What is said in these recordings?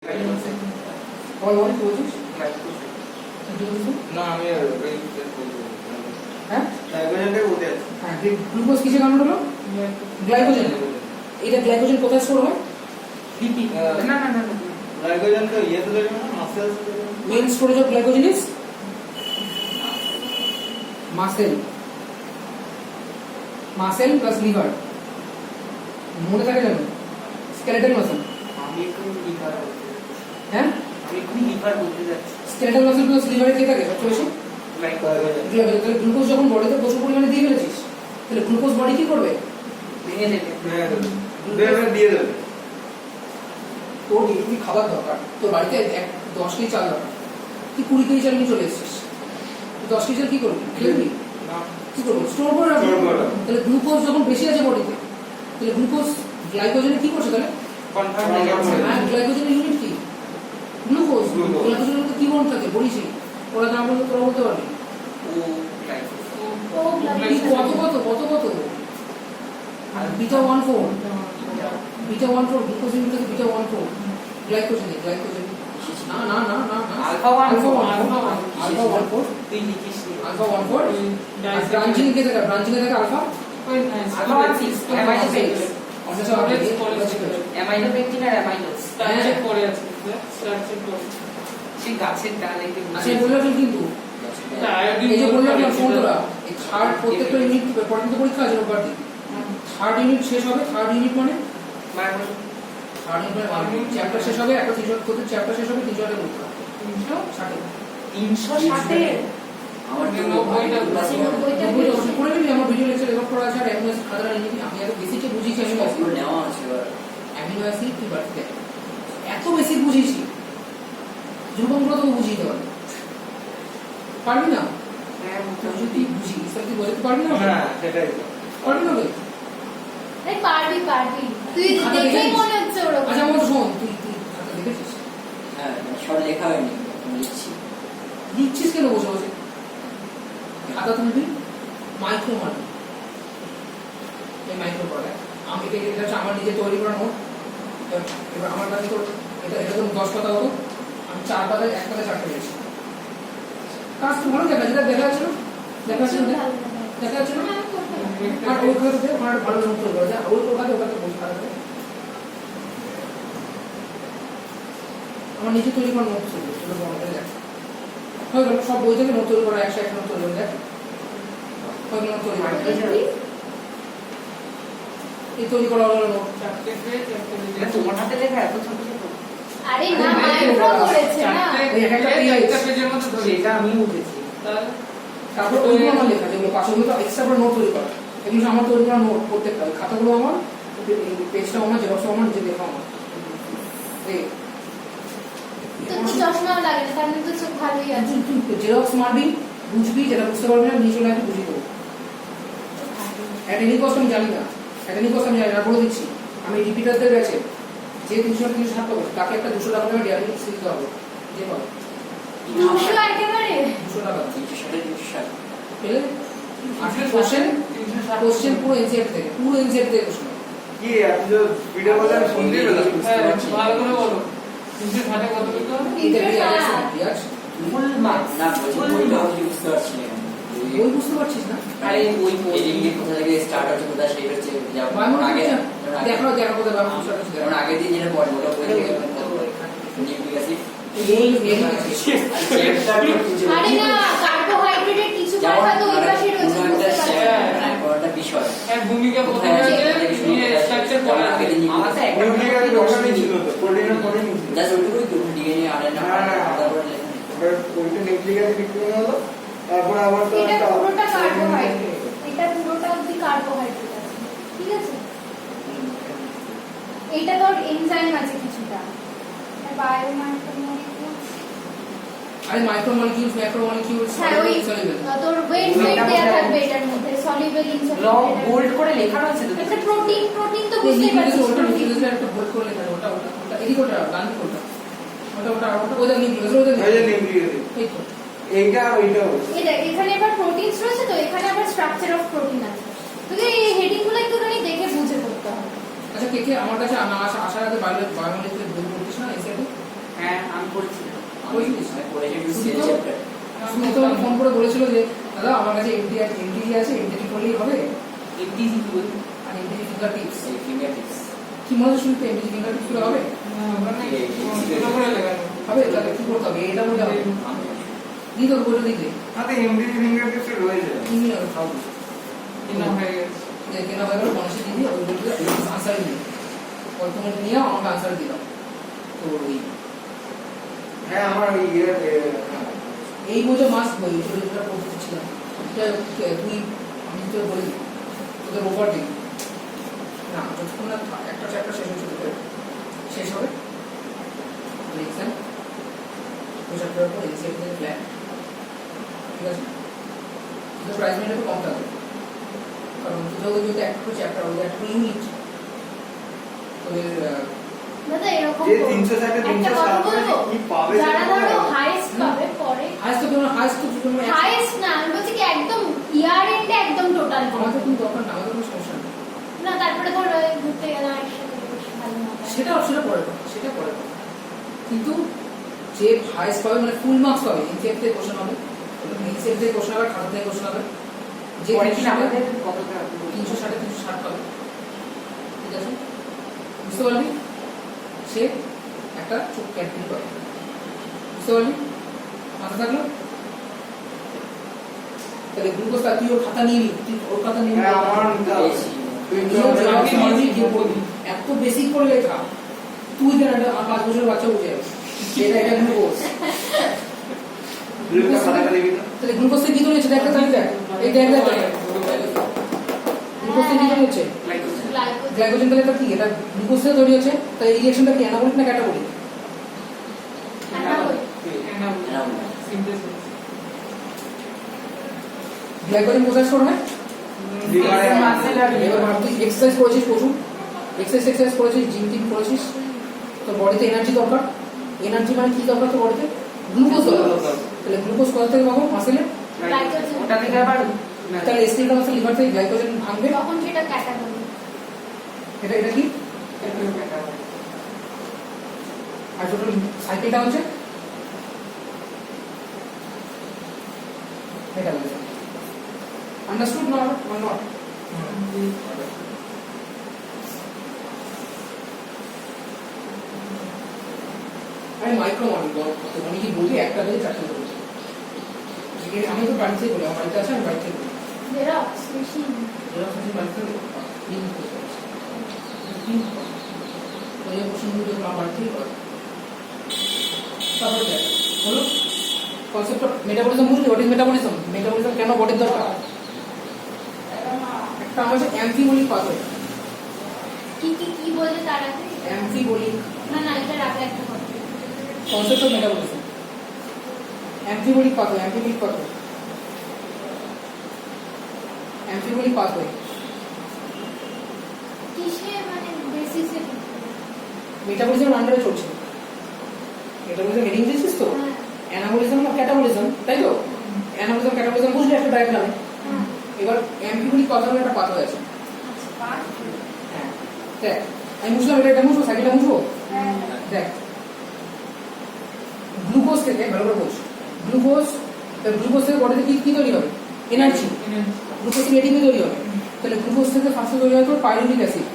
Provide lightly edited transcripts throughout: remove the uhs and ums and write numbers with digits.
বল বল কি বলছিস? না আমি হ্যাঁ গ্লাইকোজেনটাই বলতে যাচ্ছি। হ্যাঁ গ্লুকোজ কিসে কনভার্ট হলো? গ্লাইকোজেন। এটা গ্লাইকোজেন কোথায় স্টোর হয়? লিপিড। না না না গ্লাইকোজেন তো ইয়েতে থাকে না, muscles. Main storage of glycogen is muscle. Muscle plus liver. মনে থাকে জানো? Skeletal muscle. আমি একটু লিভার হ্যাঁ আমি একটু লিভার বলতে যাচ্ছি। স্কেলেটাল মাসেল প্লাস লিভারে কি থাকে সবচেয়ে বেশি? গ্লাইকোজেন তাহলে গ্লুকোজ যখন বডিতে প্রচুর পরিমাণে দিয়ে ফেলেছিস তাহলে গ্লুকোজ বডি কি করবে? ভেঙে দেবে, দিয়ে দেবে। তোর এইটুকু খাবার দরকার, তোর বাড়িতে 10 কেজি চাল দরকার, তুই 20 কেজি চাল নিয়ে চলে এসেছিস, 10 কেজি চাল কি করবি? খেলবি না কি করবো? স্টোর করে রাখবি। তাহলে গ্লুকোজ যখন বেশি আছে বডিতে তাহলে গ্লুকোজ গ্লাইকোজেনে কি করছে? তাহলে কনফার্ম হয়ে গেছে। হ্যাঁ গ্লাইকোজেনের ইউনিট কি? গ্লুকোজ। গ্লাইকোজেনের মধ্যে কি বন্ড থাকে? বলিসই ওরা না বলতে তোরা বলতে পারবি। ও গ্লাইকোজেন কত কত কত কত আর beta 14 beta 14 glucose unit beta 14 glycogen না না না না আলফা 1 আলফা 14 তুই লিখিস আলফা 14 ব্রাঞ্চিং কে থাকে? ব্রাঞ্চিং এ থাকে alpha alpha 6 amino pectin amino pectin আর অ্যামাইনোস স্ট্রাকচার পড়ে আছে স্ট্রাকচার পড়ে সেই গাছের ডালে কি আচ্ছা বললাম কিন্তু এই যে বললাম না ফোন তোরা এই থার্ড প্রত্যেকটা ইউনিট পর্যন্ত পরীক্ষা আছে রোববার দিন। থার্ড ইউনিট শেষ হবে, থার্ড ইউনিট মানে থার্ড ইউনিট মানে চ্যাপ্টার শেষ হবে, একটা 300 প্রত্যেক চ্যাপ্টার শেষ হবে 300 টাকা পরীক্ষা 360 আমার বইটা করে নিবি। আমার ভিডিও লেকচার রেকর্ড করা আছে আর অ্যামিনো অ্যাসিড খাতাটা নিবি। আমি আরো বেসিকে বুঝিয়েছি অ্যামিনো অ্যাসিড নেওয়া আছে অ্যামিনো অ্যাসিড কি বাড়তে এত বেসিক বুঝিয়েছি যুবকগুলো তো বুঝিয়ে দিতে পারবি পারবি না? হ্যাঁ যদি বুঝি তুই বলতে পারবি না? হ্যাঁ সেটাই তো পারবি না? এই পারবি পারবি তুই দেখেই মনে হচ্ছে ওরকম। আচ্ছা আমার শোন, তুই খাতা দেখেছিস? হ্যাঁ সব লেখা হয়নি লিখছি লিখছিস কেন বসে বসে? খাতা তুলবি, মাইক্রো মারবি। এই মাইক্রো পড়া আমি এটা হচ্ছে আমার নিজে তৈরি করা নোট। এবার আমার কাছে তো এটা তো 10 পাতা হতো, আমি 4 পাতায় 1 পাতায় 4টা লিখেছি। কাজ তো ভালো দেখা যেটা দেখা যাচ্ছে না দেখা যাচ্ছে না দেখা যাচ্ছে না আর ওই খাতাতে আমার ভালো নোট তৈরি করা যায়। ওই খাতাতে বসে খাতাতে আমার নিজে তৈরি করা নোট ছিল সেটা মনে করে দেখ হয়ে গেল। সব বই থেকে নোট তৈরি করা 101 নোট তৈরি করে দেখ হয়ে গেল। তৈরি করা এই তৈরি করা হলো নোট। এটা তোমার হাতে লেখা এত ছোট ছোট? আরে না মাইক্রো করেছে না এই একটা পেজের মধ্যে ধরে সেটা আমি বুঝেছি। তারপর ওইগুলো আমার লেখা যেগুলো পাশগুলো এক্সট্রা করে নোট তৈরি করা, এগুলো আমার তৈরি করা নোট প্রত্যেকটা। ওই খাতাগুলো আমার, পেজটা আমার, জেরক্স আমার, নিজে লেখা আমার। তো তুই চশমা লাগে না, কারণ তো চোখ ভালোই আছে। তুই জেরক্স মারবি, বুঝবি, যেটা বুঝতে পারবি না নিচে লাগে বুঝিয়ে দেবো। অ্যাটেনি কস্ট আমি জানি না, অ্যাটেনি কস্ট আমি জানি না বলে দিচ্ছি। আমি রিপিটারদের কাছে যে 300 টাকা তাকে একটা 200 টাকা করে ডেয়ারি ফিস দিতে হবে। যে পাবে 200 একেবারে 200 টাকা 360 পেলে আসলে কোশ্চেন পুরো এনসিআর থেকে কোশ্চেন। কি আপনি যে ভিডিও বলে আমি শুনতে পেলাম। হ্যাঁ ভালো করে বলো 360 কত লিখতে হবে? এইটা কি আছে ফুল মার্কস না বইটা আমি বুঝতে পারছি না বই বুঝতে পারছিস না? আরে ওই এই যে কোথা থেকে স্টার্ট হচ্ছে কোথা সেই হচ্ছে যেমন বাংলা আগে দেখো কোথায় বাংলা ভাষাটা ছিল। যেমন আগের দিন যেটা পড়ে ওটা বই থেকে নিউক্লিক অ্যাসিড আরে না কার্বোহাইড্রেটের কিছু কথা তো ওই পাশে রয়েছে বুঝতে পারছিস না। একটা বিষয় এক ভূমিকা কোথায় আছে নিয়ে স্ট্রাকচার পড়ে আছে আমার তো একটা নিউক্লিয়ার দোকানে ছিল তো প্রোটিনের পরে জাস্ট ওইটুকুই তো ডিএনএ আরএনএ তারপর লেখা ওইটা নিউক্লিয়ার বিক্রিয়া হলো। তারপর আবার তো এটা পুরোটা কার্বোহাইড্রেট, এটা পুরোটা অবধি কার্বোহাইড্রেট আছে, ঠিক আছে? এইটা তোর এনজাইম আছে কিছুটা, বায়োমাইক্রোমলিকিউলস। আরে মাইক্রোমলিকিউলস ম্যাক্রোমলিকিউলস হ্যাঁ ওই তোর ওয়েট দেয়া থাকবে এটার মধ্যে, সলিউবল লং ইনসলিউবল। বোল্ড করে লেখানো আছে তো। এটা প্রোটিন তো এই বুঝতে লিপিডের পারছিস ওটা protein। নিউক্লিয়াসের একটা ভোট করে লেখা ওটা এদিক ওটা ডান দিক ওটা ওটা নিউক্লিয়াস ওই যে নিউক্লিয়ার এই তো এইটা আর ওইটা এই দেখ এখানে আবার প্রোটিনস রয়েছে, তো এখানে আবার স্ট্রাকচার অফ প্রোটিন আছে। তোকে এই হেডিংগুলো একটুখানি দেখে বুঝে করতে হবে। আচ্ছা কে আমার কাছে আসার আগে বায়োমলিকুলার বই পড়ছিস না? এই সেটে পড়েছিল পড়েছিস? আমি পড়েছি একটু শুধু সেল তো- চ্যাপ্টার শুধু তো ফোন করে বলেছিল যে দাদা আমার কাছে এমটিজি আছে, এমটিজি করলেই হবে। এমটিজি কি বলি আর এমটিজি ফিঙ্গার টিপস এই ফিঙ্গার টিপস কি মনে হয় শুনতে এমটিজি ফিঙ্গার টিপস করে হবে? ওটা করে লাগানো হবে, তাহলে কি করতে হবে? এটা বলে হবে দিই তোর বলে দিতে তাতে এমডি ফিঙ্গার টিপস রয়েছে। কি নিয়ে হবে খাবো কিনা হয়ে গেছে যে কেনা হয়ে গেল মানুষের দিদি ওই বলতে আনসার দিই তোমাকে নিয়ে আমাকে আনসার দিলাম। তো ওই হ্যাঁ আমার ওই এই বইটা মাস্ট বই ছোট যেটা পড়তে ছিলাম এটা তুই আমি তোর বলে দিই তোদের ওভার দিই না যতক্ষণ না একটা চ্যাপ্টার শেষ হবে এক্সাম ওই চ্যাপ্টারের পর এক্সাম প্ল্যান ঠিক আছে তোদের প্রাইস মানি একটু কম থাকবে কারণ তোদের যদি একটা চ্যাপ্টার ওদের একটা ইউনিট তোদের দাদা এরকম যে করো। 360 এ একটা কথা 360 বলবো? কি পাবে যারা সেটা ধরো বলো। হাইয়েস্ট পাবে পরে হাইস্ট তো হাইস্ট তো তুমি হাইয়েস্ট না আমি বলছি কি একদম ইয়ার এন্ডে একদম টোটাল আমাদের কোনো দরকার না আমাদের কোনো সমস্যা নেই না তারপরে ধরো ঘুরতে গেলাম একসাথে বেশ ভালো মজা সেটা পরে কথা, সেটা পরে কথা। কিন্তু যে হাইস্ট পাবে মানে ফুল মার্কস পাবে এনসিএফ থেকে কোশ্চেন হবে, এনসিএফ থেকে কোশ্চেন হবে, খাতা থেকে কোশ্চেন হবে, যে পরে কি 360 আমাদের কতটা 360 পাবে, ঠিক আছে বুঝতে পারবি? সে একটা চোখ ক্যান্টিন পাবে, বুঝতে পারবি? মাথা থাকলো তাহলে গ্লুকোজটা তুই ওর খাতা নিয়ে নি, তুই ওর খাতা নিয়ে নি। হ্যাঁ আমার নিতে হবে। পেয়েছি তুই নিয়ে তো যাও, আমাকে নিয়ে নিয়ে গিয়ে বলবি, এত বেশি করে লেখা তুই যেন একটা 5 বছরের বাচ্চা বুঝে যাবে এটা এটা গ্লুকোজ দুইটা খাতাটা দিবি তো। তাহলে গ্লুকোজ থেকে কি তৈরি হচ্ছে একটা তালিকা এই দেখ দেখ গ্লুকোজ থেকে কি তৈরি হচ্ছে গ্লাইকোজেন গ্লাইকোজেন তাহলে এটা কি এটা গ্লুকোজ থেকে তৈরি হচ্ছে তাহলে এই রিঅ্যাকশনটা কি অ্যানাবলিক না ক্যাটাবলিক সিনথেসিস গ্লাইকোজেন প্রসেস করে না লিভারে এবার ভাব তুই এক্সারসাইজ করেছিস প্রচুর এক্সারসাইজ করেছিস জিম টিম করেছিস তোর বডিতে এনার্জি দরকার এনার্জি মানে কি দরকার তোর বডিতে গ্লুকোজ দরকার তাহলে গ্লুকোজ কোথা থেকে পাবো মাসেলে ওটা থেকে আবার তাহলে স্কেলেটাল মাসেল লিভার থেকে গ্লাইকোজেন ভাঙবে তখন সেটা ক্যাটাগরি এটা এটা কি আর টোটাল সাইকেলটা হচ্ছে এটা বলছে আন্ডারস্টুড না অর নট আরে মাইক্রো মডেল বল কত মানে কি বলি একটা দিয়ে চারটে বলি আমি তো বাড়িতে বলি আমার বাড়িতে আছে আমি বাড়িতে বলি জেরক্স মেশিন এরা কিছু বাড়িতে তিন ওই প্রশ্নগুলো আমার বাড়িতেই করে তারপরে দেখ হলো কনসেপ্ট অফ মেটাবলিজম বুঝলি হোয়াট ইজ মেটাবলিজম মেটাবলিজম কেন বডির দরকার একটা আমাদের অ্যাম্ফিবলিক পাথওয়ে কি কি কি বলতে তার আগে অ্যাম্ফিবলিক না না এটার আগে একটা কথা concept of metabolism amphibolic pathway কিসে মানে বেসিসে মেটাবলিজম আন্ডারে চলছে মেটাবলিজম হেডিং দিয়েছিস তো অ্যানাবলিজম আর ক্যাটাবলিজম তাই তো অ্যানাবলিজম ক্যাটাবলিজম বুঝলি একটা ডায়াগ্রামে এবার অ্যাম্ফিবলিক পাথওয়ে একটা পাথওয়ে আছে হ্যাঁ দেখ আমি বুঝলাম এটা মুছবো সাইকেলটা মুছবো দেখ গ্লুকোজ থেকে ভালো করে বোঝ গ্লুকোজ থেকে বডিতে কি তৈরি হবে এনার্জি গ্লুকোজ থেকে এটিপি তৈরি হবে তাহলে গ্লুকোজ থেকে ফার্স্টে তৈরি হয় তোর পাইরুভিক অ্যাসিড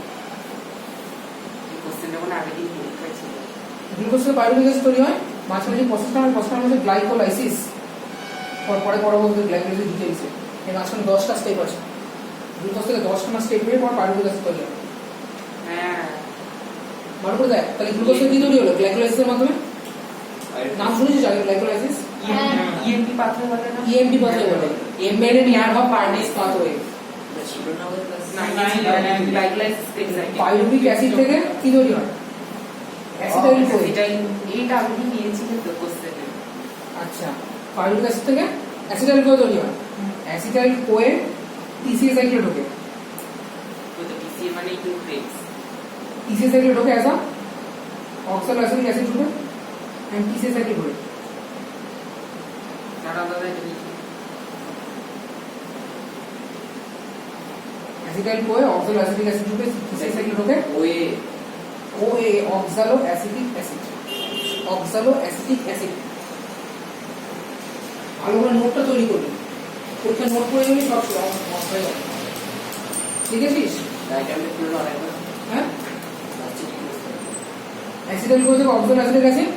গ্লুকোজ থেকে পাইরুভিক অ্যাসিড তৈরি হয় মাঝখানে যে প্রসেসটার মধ্যে গ্লাইকোলাইসিস পরে পরবর্তী গ্লাইকোলাইসিস ডিটেইলসে এই মাঝখানে 10টা স্টেপ আছে গ্লুকোজ থেকে 10টা স্টেপ হয়ে পর পাইরুভিক অ্যাসিড তৈরি হয় ভালো করে দেখ তাহলে গ্লুকোজ থেকে কি তৈরি হলো গ্লাইকোলাইসিসের মাধ্যমে নাম শুনেছিস আগে গ্লাইকোলাইসিস ইএমপি পাথওয়ে বলে না EMP পাথওয়ে বলে এমবেডেড নিয়ারভার পার্টিস পাথওয়ে ছিল না ওদের কাছে না গ্লাইকোলাইসিস এক্সাক্টলি পাইরুভিক অ্যাসিড থেকে কি তৈরি হয় অ্যাসিটাইল কোই এইটা আমি নিয়েছিলাম তো কোশ্চেনে আচ্ছা পাইরুভিক অ্যাসিড থেকে অ্যাসিটাইল কোই তৈরি হয় অ্যাসিটাইল কোয়ে টিসিএ সাইকেলে ঢোকে তো টিসিএ মানে টু ফেজ টিসিএ সাইকেলে ঢোকে অ্যাজ আ অক্সালোঅ্যাসিটিক অ্যাসিড ঢোকে এন্ড টিসিএ সাইকেল ঢোকে দাদা দাদা অ্যাসিটাইল কোয়ে অক্সালোঅ্যাসিটিক অ্যাসিড ঢোকে টিসিএ সাইকেলে ঢোকে ওয়ে OA oxaloacetic acid oxaloacetic acid. ভালো করে নোটটা তৈরি করবি, পরীক্ষা নোট করে যাবি, সব নষ্ট হয়ে যাবে। ঠিক আছিস? ডায়াগ্রামে পুরো আরেকবার হ্যাঁ, আচ্ছা ঠিক আছে অ্যাসিটাইল করে দেবো অক্সালো acetic acid.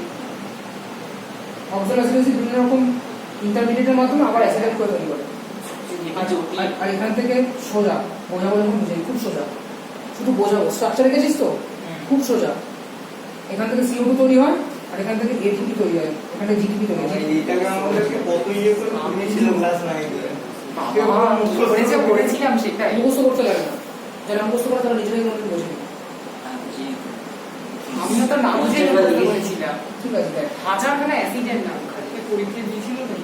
Oxaloacetic acid বিভিন্ন রকম ইন্টারমিডিয়েটের মাধ্যমে আবার অ্যাসিটাইল করে তৈরি করে। আর এখান থেকে সোজা বোঝাবো, যখন বুঝাই খুব সোজা, শুধু বোঝাবো। স্ট্রাকচার রেখেছিস তো, খুব সোজা। এখান থেকে CO2 তৈরি হয়, আর এখান থেকে ATP তৈরি হয়, এখানে GTP তৈরি হয়। এইটাকে আমাদেরকে কত ইয়ে করে পড়িয়েছিলাম ক্লাস 9-এ। পড়েছিলাম সেটাই। মুখস্থ করতে লাগে না, যারা মুখস্থ করে তারা নিজেরাই মনে বোঝে নিবে। আমিও তো নাম বুঝে বলেছিলাম। ঠিক আছে, দেখ হাজারখানা অ্যাসিডের নাম খালি পরীক্ষা দিয়েছিল না।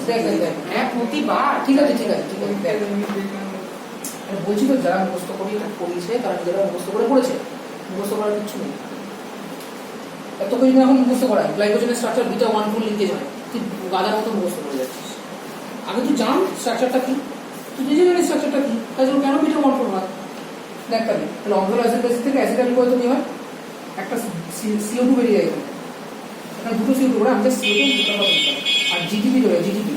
দেখ দেখ দেখ। হ্যাঁ প্রতিবার। ঠিক আছে ঠিক আছে ঠিক আছে, দেখ আমি বলছি তো, যারা মুখস্থ করিয়েছে তারা নিজেরা মুখস্থ করে পড়েছে, মুখস্থ করার কিছু নেই। এত কিছু এখন মুখস্থ করায়, গ্লাইকোজেনের স্ট্রাকচার বিটা 1,4 লিঙ্কেজ হয়, তুই গাদার মতো মুখস্থ করে যাচ্ছিস। আগে তুই জান স্ট্রাকচারটা কি, তুই নিজে জানিস স্ট্রাকচারটা কি, তাহলে কেন বিটা 1,4 হয় দেখ পাবি। তাহলে অক্সালো অ্যাসিড বেসিস থেকে অ্যাসিটাইল করে তৈরি হয়, একটা CO2 বেরিয়ে যায় এখানে, এখানে দুটো CO2 করে আমাদের CO2 দুটো হবে, আর GTP তৈরি হয়, GTP।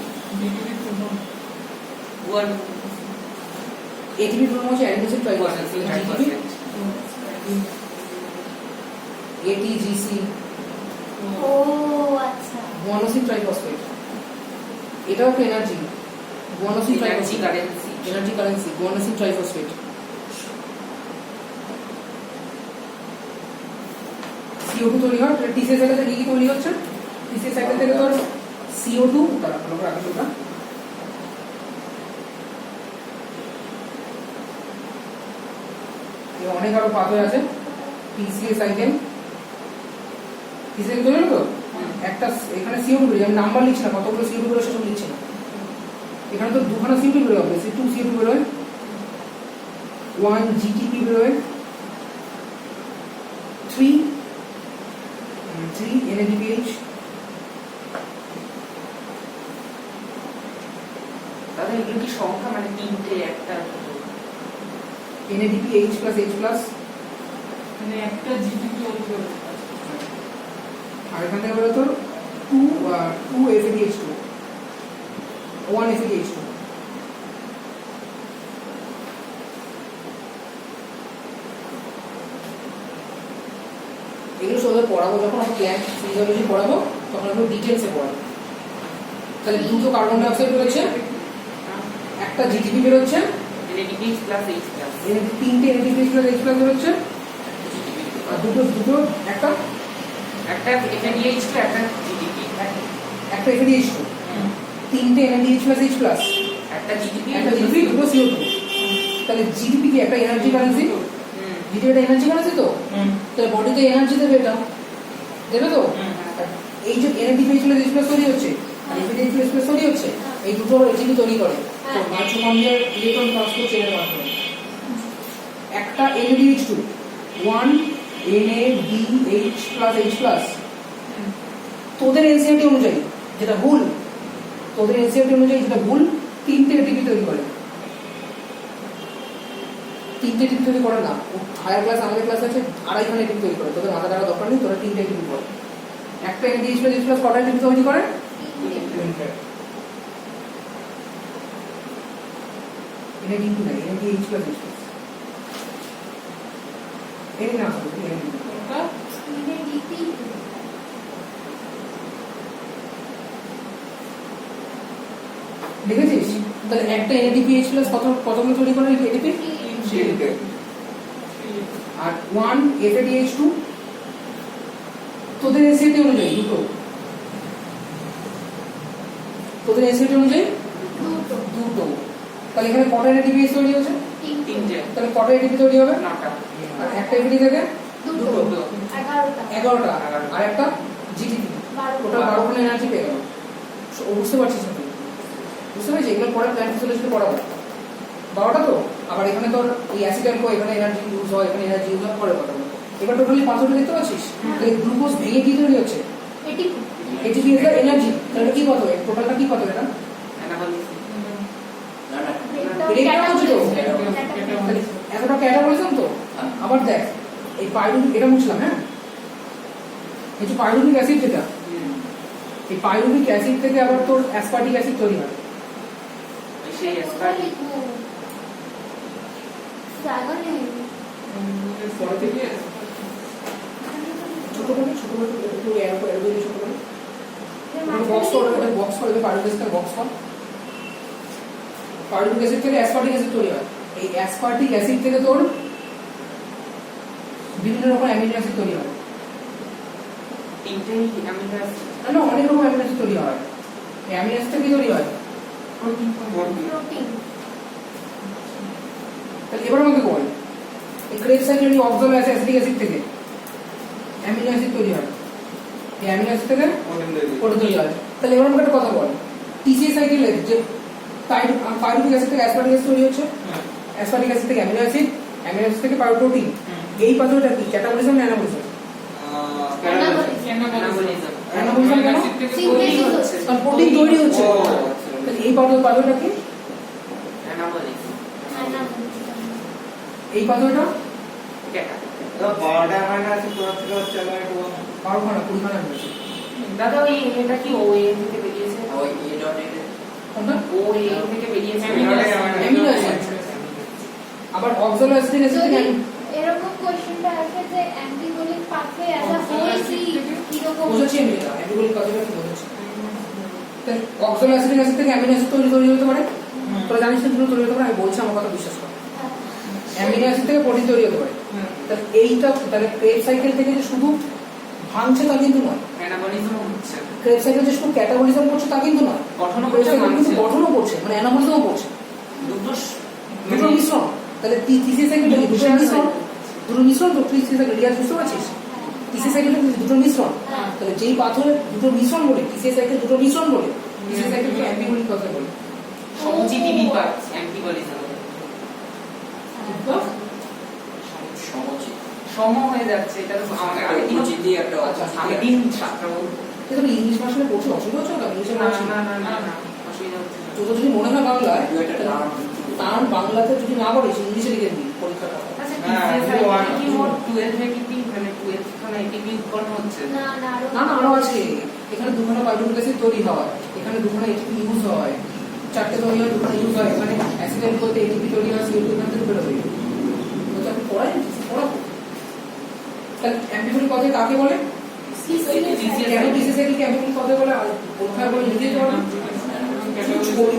ATP প্রথম হচ্ছে অ্যাডিনোসিন ট্রাইফসফেট, GTP ATGC ও আচ্ছা, গুয়ানোসিন ট্রাইফসফেট, এটাও একটা energy, guanosine energy triphosphate, currency. Energy currency, guanosine triphosphate. CO2 তৈরি হয়, TCA সাইকেল থেকে কি তৈরি হচ্ছে? TCA সাইকেল থেকে তোর CO2 তারা ভালো করে রাখবে ওটা, অনেক আরো পাথর আছে। TCA সাইকেল, TCA তৈরি হলো তো, একটা এখানে CO2 বেরোয়, আমি নাম্বার লিখছি না, কতগুলো CO2 বেরোয় সেসব লিখছি না। এখানে তো দুখানা CO2 বেরোয়, অবভিয়াসলি 2 CO2 বেরোয়, 1 GTP বেরোয়, 3 NADPH, তাহলে এগুলো কি সংখ্যা, মানে তিনটে একটা NADPH plus H plus, মানে একটা জিপি চলবে। আর এখান থেকে বেরোয় তোর 2 FADH2, 1 FADH2। এগুলো সবাই পড়াবো, যখন আমরা প্ল্যান্ট ফিজিওলজি পড়াবো তখন আমরা ডিটেইলসে পড়াবো। তাহলে দুটো কার্বন ডাই অক্সাইড বেরোচ্ছে, একটা GTP বেরোচ্ছে, NADPH প্লাস H প্লাস তিনটে NADPH plus H plus বেরোচ্ছে, আর দুটো একটা FADH তো একটা GTP, একটা FADH2, তিনটে NADH plus H plus, একটা GTP, একটা GTP, দুটো CO2। তাহলে GTP কি একটা এনার্জি কারেন্সি? GTP একটা এনার্জি কারেন্সি তো, তাহলে বডিতে এনার্জি দেবে, এটা দেবে তো। আর এই যে NADPH plus H plus তৈরি হচ্ছে, আর FADH plus H plus তৈরি হচ্ছে, এই দুটো ATP তৈরি করে তো মাইটোকন্ড্রিয়ার ইলেকট্রন ট্রান্সপোর্ট চেইনের মাধ্যমে। একটা NADH2, 1 NADH plus H plus, তোদের এনসিআরটি অনুযায়ী যেটা ভুল, তোদের এনসিআরটি অনুযায়ী যেটা ভুল, তিনটে ATP তৈরি করে, তিনটে ATP তৈরি করে না। হায়ার ক্লাস আমাদের ক্লাস আছে, আড়াইখানা ATP তৈরি করে, তোদের মাথা দ্বারা দরকার নেই, তোরা তিনটে ATP করে। একটা NADH plus H plus কটা ATP তৈরি করে? NADP না, NADH plus H plus, এই না দেখেছিস? তাহলে একটা NADPH plus কতগুলো তৈরি করে ATP? আর 1 FADH2 তোদের এসিটি অনুযায়ী দুটো, তোদের এসিটি অনুযায়ী দুটো। তাহলে এখানে কটা NADPH তৈরি হচ্ছে? তিনটে, তাহলে কটা ATP তৈরি হবে? 9টা, আর একটা ATP থেকে দুটো, 11টা, 11টা, আর একটা GTP, টোটাল 12খানা এনার্জি পেয়ে গেল। বুঝতে পারছিস না তুই? বুঝতে পেরেছিস? এগুলো পরে প্ল্যান্ট ফিজিওলজিতে পড়াবো। 12টা তো, আবার এখানে তোর এই অ্যাসিড কো, এখানে এনার্জি ইউজ হয়, এখানে এনার্জি ইউজ হয়, পরে কথা বলবো। এবার টোটালি 5টা দেখতে পাচ্ছিস? তাহলে গ্লুকোজ ভেঙে কি তৈরি হচ্ছে? ATP এর এনার্জি। তাহলে কি কত? টোটালটা কি কত এটা? এতটা ক্যাটাবলিজম তো। আবার দেখ, এই পাইরুভিক, এটা বুঝলাম, হ্যাঁ এই যে পাইরুভিক অ্যাসিড যেটা, এই পাইরুভিক অ্যাসিড থেকে আবার তোর অ্যাসপার্টিক অ্যাসিড তৈরি হয়। সেই অ্যাসপার্টিক পরে থেকে ছোট করে একটু এর উপর ছোট করে বক্স করে পাইরুভিক অ্যাসিড বক্স কর। পাইরুভিক অ্যাসিড থেকে অ্যাসপার্টিক অ্যাসিড তৈরি হয়। এই অ্যাসপার্টিক অ্যাসিড থেকে তোর বিভিন্ন রকম অ্যামিনো অ্যাসিড তৈরি হয়। তিনটেই অ্যামিনো অ্যাসিড না, অনেক রকম অ্যামিনো অ্যাসিড তৈরি হয়। এই অ্যামিনো অ্যাসিড থেকে তৈরি হয় প্রোটিন তাহলে এবার আমাকে বল, এই ক্রেবস সাইকেল অক্সালো অ্যাসিটিক অ্যাসিড থেকে অ্যামিনো অ্যাসিড তৈরি হয়। এই অ্যামিনো অ্যাসিড থেকে প্রোটিন তৈরি হয়। তাহলে এবার আমাকে একটা কথা বল, টিসি সাইকেলের যে পাইরুভিক অ্যাসিড থেকে অ্যাসপার্টিক অ্যাসিড তৈরি হচ্ছে, অ্যাসপার্টিক অ্যাসিড থেকে অ্যামিনো অ্যাসিড, অ্যামিনো অ্যাসিড থেকে প্রোটিন, এই পাথরটা কি ক্যাটাবলিজম না অ্যানাবলিজম? অ্যানাবলিজম কেন? কারণ প্রোটিন তৈরি হচ্ছে। তাহলে এই পাথরটা কি? এই পাথরটা বারোটা অ্যামাইনো অ্যাসিড কোথা থেকে হচ্ছে আবার একটু বলো। 12-20 আছে। দাদা ওই এটা কি ও এ থেকে বেরিয়েছে ওই এ ডট এ কোনটা? ও এ থেকে বেরিয়েছে অ্যামিনো অ্যাসিড। আবার অক্সালো অ্যাসিটিক অ্যাসিড থেকে এরকম কোশ্চেনটা আসে যে অ্যান্টিবলিক পাথওয়ে অ্যাজ আ হোল কি রকম বোঝাচ্ছি আমি এটা, অ্যান্টিবলিক পাথওয়ে কি বোঝাচ্ছি। তাহলে অক্সালো অ্যাসিটিক অ্যাসিড থেকে অ্যামিনো অ্যাসিড তৈরি হতে পারে। তোরা জানিস না কিভাবে তৈরি হতে পারে? আমি বলছি, আমার কথা বিশ্বাস কর। অ্যামিনো অ্যাসিড থেকে প্রোটিন তৈরি হতে পারে। তাহলে এইটা তাহলে ক্রেব সাইকেল থেকে যে শুধু ভাঙছে তা কিন্তু নয়। অ্যানাবলিজম হচ্ছে ক্রেব সাইকেল যে শুধু ক্যাটাবলিজম করছে তা কিন্তু নয়। গঠনও ক্রেব করছে সাইকেল কিন্তু ভাঙছে। গঠনও করছে, মানে অ্যানাবলিজমও করছে। দুটো মিশ্রণ। তাহলে টিসি সাইকেল দুটো মিশ্রণ, তো টিসি সাইকেল রিয়াজ বুঝতে পারছিস? টিসি সাইকেল দুটো মিশ্রণ। তাহলে যেই পাথরের দুটো মিশ্রণ বলে টিসি সাইকেল দুটো মিশ্রণ বলে, টিসি সাইকেলকে অ্যান্টিবলিক কথা বলে। সমচিতি বিপাক অ্যান্টিবলিজম সমচিত সম হয়ে যাচ্ছে। এটা তো আমাদের আগে দিন সমচিতি একটা আচ্ছা, আগে দিন ছাত্র তুমি ইংলিশ ভাষায় পড়ছো, অসুবিধা হচ্ছে না? ইংলিশে না পড়ছি না না না না অসুবিধা হচ্ছে না। তো যদি মনে হয় বাংলায়, দুটো একটা নাম তার বাংলাতে যদি না পড়িস ইংলিশে লিখে দিবি পরীক্ষাটা। আচ্ছা হ্যাঁ, টিসি কি মোট 12 এটিপি মানে 12 খানা এটিপি উৎপন্ন হচ্ছে না না না না, আরো আছে। এখানে দুখানা পাইরুভিক অ্যাসিড তৈরি হয়, এখানে দুখানা এটিপি ইউজ হয়, চারটে তৈরি হয়, দুখানা ইউজ হয়। এখানে অ্যাসিডেন্ট বলতে এটিপি তৈরি হয়, সিও2 এখান থেকে বেরোবে। তো আমি পড়াই পড়াবো। তাহলে অ্যান্টিবলি কথা কাকে বলে? কেন টিসি সাইকেলকে অ্যান্টিবলি কথা বলে? আর কোথায় বলে লিখে দিতে পারো?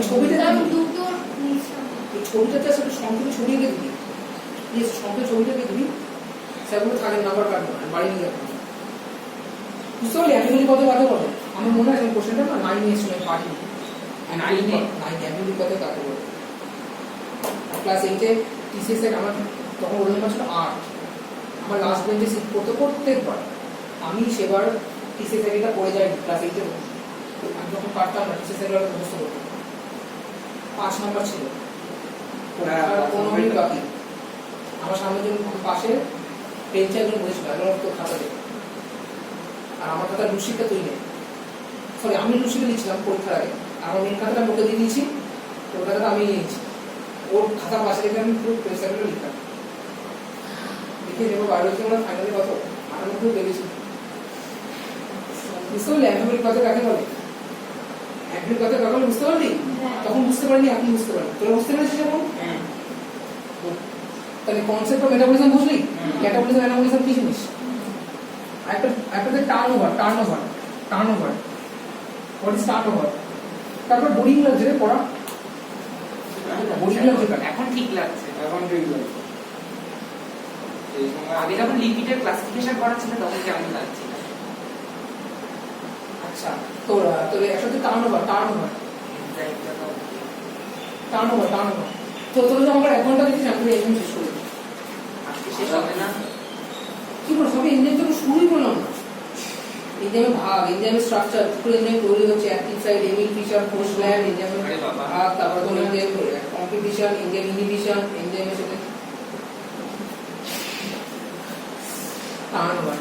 ছবিতে তার দেখি, দুটোর মিশ্রণ এই ছবিটাতে আসলে সংক্ষেপে ছড়িয়ে দিয়ে দিবি, সংক্ষেপে ছবিটা দিয়ে দিবি, সেগুলো থাকে নাম্বার কাটবো না, বাড়ি নিয়ে যাবো। বুঝতে পারলি অ্যান্টিবলি কথা কাকে বলে? আমার মনে হয় কোশ্চেনটা না 9 এসেছিল পার্টি 9 অ্যান্টিবলি কথা কাকে বলে। ক্লাস 8 এ টিসিএস এর আমার তখন ওর নাম্বার ছিল 8। আমার লাস্ট বেঞ্চে সিট করতে প্রত্যেকবার আমি সেবার টিসিএস এর এটা পড়ে যাই ক্লাস 8 এ। আমি যখন পারতাম না টিসিএস এর মুখস্থ করতে 5 নাম্বার ছিল, আর 15 মিনিট বাকি। আমার সামনে যে পাশে বেঞ্চে একজন বসেছিল, একজন তো খাতা দেখে, আর আমার খাতা রুশিটা তুই নেই, সরি আমি রুশিটা লিখছিলাম পরীক্ষার আগে, আমার মেন খাতাটা মুখে দিয়ে দিয়েছি, ওর খাতাটা আমি নিয়েছি, ওর খাতার পাশে রেখে আমি পুরো প্রেসারটা লিখতাম। লিখে নেবো বায়োলজি আমরা ফাইনালি কত 98 পেয়েছি। বুঝতে পারলি অ্যান্টিবলিক কথা কাকে বলে? অ্যান্টিবলিক কথা কাকে বলে বুঝতে পারলি? তখন বুঝতে পারিনি, এখন বুঝতে পারি। তোরা বুঝতে পেরেছিস এখন? তাহলে কনসেপ্ট অফ মেটাবলিজম বুঝলি? ক্যাটাবলিজম অ্যানাবলিজম কি জিনিস? একটা টার্নওভার হোয়াট ইজ টার্নওভার? তারপর বোরিং লাগছে রে পড়া, বোরিং লাগছে কেন? এখন ঠিক লাগছে। এখন ঠিক আছে। এই সময় আগে যখন লিপিডের ক্লাসিফিকেশন করা ছিল তখন কেমন লাগছিল? আচ্ছা তোর একসাথে টার্নওভার তো তোর যে আমার 1 ঘন্টা দিচ্ছিস আমি এখানে শেষ করি। আজকে শেষ হবে না? কি বল সবই এনজাইম তো শুরুই করলাম না। এনজাইমের ভাগ, এনজাইমের স্ট্রাকচার, পুরো এনজাইম তৈরি হচ্ছে অ্যাক্টিভ সাইট, এমিলফিশন, পোস্টল্যান্ড, এনজাইমের ভাগ, তারপর তোর এনজাইম কম্পিটিশন, এনজাইম ইনহিবিশন, এনজাইমের সাথে টার্নওভার।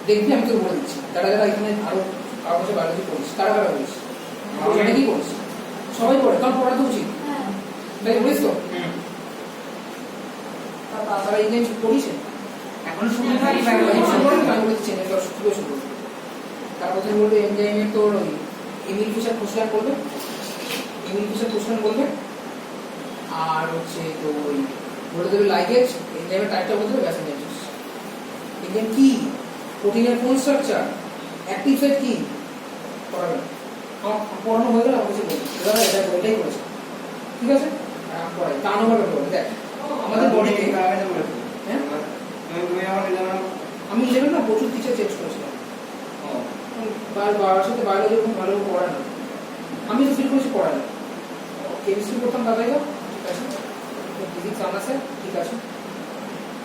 দেখবি আমি তোকে বলে দিচ্ছি, যারা এখানে আরো কারো কাছে বায়োলজি পড়িস, কারা পড়িস? কি পড়িস? সবাই পড়ে, কারণ পড়া তো উচিত, তাই বলিস তো? তারা এনজাইম পড়িস? এখন শুধুমাত্র আমি biology শুরু করবো, আমি বলছি চেনের দশ থেকে শুরু করবো। তার প্রথমে বলবে এনজাইমের তোর ওই এমিল ফিশার কোশ্চেন করবে, এমিল ফিশার কোশ্চেন করবে, আর হচ্ছে তো ওই বলে দেবে লাইগেজ, এনজাইমের টাইপটা বলতে হবে, ব্যাস এনজাইম শেষ। এনজাইম কি, প্রোটিনের কোন স্ট্রাকচার, অ্যাক্টিভ সাইট কি পড়াবে, আমার পড়ানো হয়ে গেলে আমার কিছু বলবে দাদা এটা ওইটাই করেছে, ঠিক আছে? পড়াই টার্ন ওভার করবে। দেখ আমাদের বডিতে, হ্যাঁ আমি 11 না প্রচুর টিচার চেঞ্জ করেছিলাম, বাবার সাথে বায়োলজি খুব ভালো পড়ায় না, আমি তো ফিল করেছি পড়ায় না। কেমিস্ট্রি পড়তাম দাদাই তো ঠিক আছে, ফিজিক্স আনা স্যার ঠিক আছে,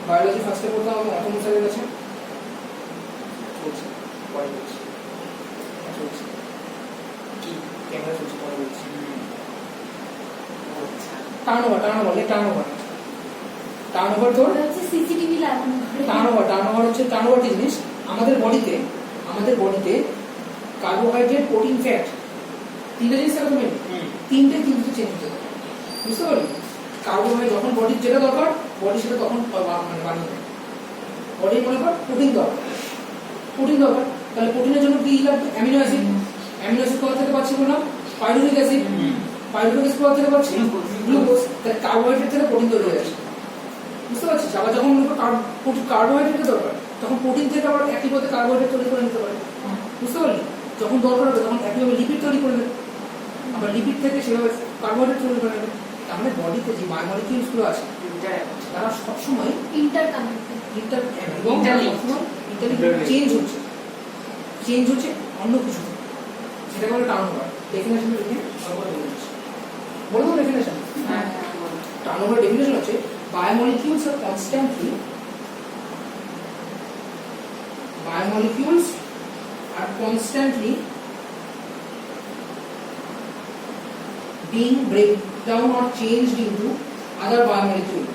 বায়োলজি ফার্স্টে পড়তাম আমি অতম স্যারের কাছে, চলছে পরে বলছি, চলছে কি ক্যামেরা চলছে পরে বলছি। টার্নওভার তোর ওটা হচ্ছে সিসিটিভি লাগানো ঘরে। টার্নওভার হচ্ছে টার্নওভার জিনিস আমাদের বডিতে কার্বোহাইড্রেট, প্রোটিন, ফ্যাট তিনটে জিনিস থাকে মেন, তিনটে কিন্তু চেঞ্জ হতে থাকে, বুঝতে পারলি? কার্বোহাইড্রেট যখন বডির যেটা দরকার বডি সেটা তখন মানে বানিয়ে দেয়। বডি মনে কর প্রোটিন দরকার, তাহলে প্রোটিনের জন্য কি লাগবে? অ্যামিনো অ্যাসিড কোথা থেকে পাচ্ছি বললাম? পাইরুভিক অ্যাসিড কোথা থেকে পাচ্ছি? গ্লুকোজ। তাহলে কার্বোহাইড্রেট থেকে প্রোটিন তৈরি হয়ে যাচ্ছে, বুঝতে পারছিস? আবার যখন কার্বোহাইড্রেটের দরকার তখন প্রোটিন থেকে আবার একই পথে কার্বোহাইড্রেট তৈরি করে নিতে পারে, বুঝতে পারলি? যখন দরকার হবে তখন একইভাবে লিপিড তৈরি করে নেবে, আবার লিপিড থেকে সেভাবে কার্বোহাইড্রেট তৈরি করে নেবে। তার মানে বডিতে যে বায়োমলিকিউলস গুলো আছে তারা সবসময় ইন্টারকানেক্টেড। চেঞ্জ হচ্ছে অন্য কিছু, সেটাকে বলে টার্নওভার। ডেফিনেশন লিখে বলে দেবো ডেফিনেশন। টার্নওভার ডেফিনেশন হচ্ছে biomolecules are constantly being breakdown or changed into other biomolecule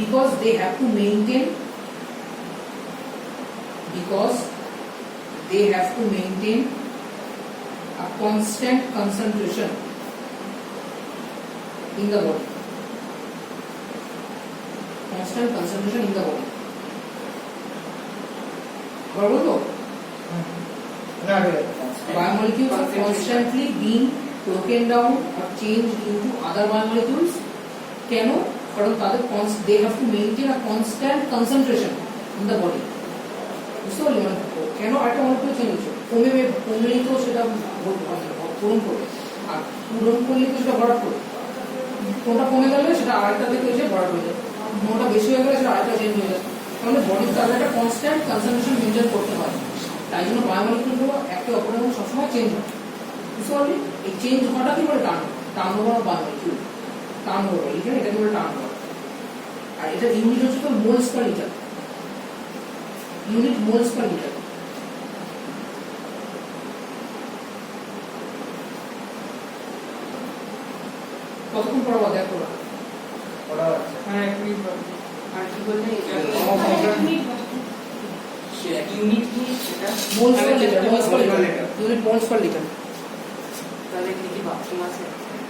because they have to maintain a constant concentration in the body. আবার বলবো, biomolecules are constantly being broken down or changed into other biomolecules. কেন? কারণ তাদের they have to maintain a constant concentration in the body. বুঝতে পারলি? মানে কেন একটা মলিকিউল চেঞ্জ হচ্ছে, কমলেই তো সেটা পূরণ করবে, আর পূরণ করলে তো সেটা ভরাট করবে। কোনটা কমে গেলে সেটা আরেকটা থেকে এসে ভরাট হয়ে যাবে, কোনটা বেশি হয়ে গেলে সেটা আরেকটা চেঞ্জ হয়ে যাবে। তাহলে বডিতে তাদের একটা কনস্ট্যান্ট কনসেন্ট্রেশন মেনটেন করতে হয়, তাই জন্য বায়োমলিকিউলগুলো একে অপরের মধ্যে সবসময় চেঞ্জ হয়, বুঝতে পারলি? এই চেঞ্জ হওয়াটা কি বলে টার্নওভার অফ বায়োমলিকিউল, টার্নওভার এখানে এটাকে বলে টার্নওভার। আর এটা ইউনিট হচ্ছে তো মোলস পার লিটার, কতক্ষণ পড়াবো দেখো পড়া আছে। হ্যাঁ এক মিনিট বাকি। আর কি বললে ইউনিট কি সেটা? Moles per litre, unit moles per litre. তাহলে কি বাথরুম আছে?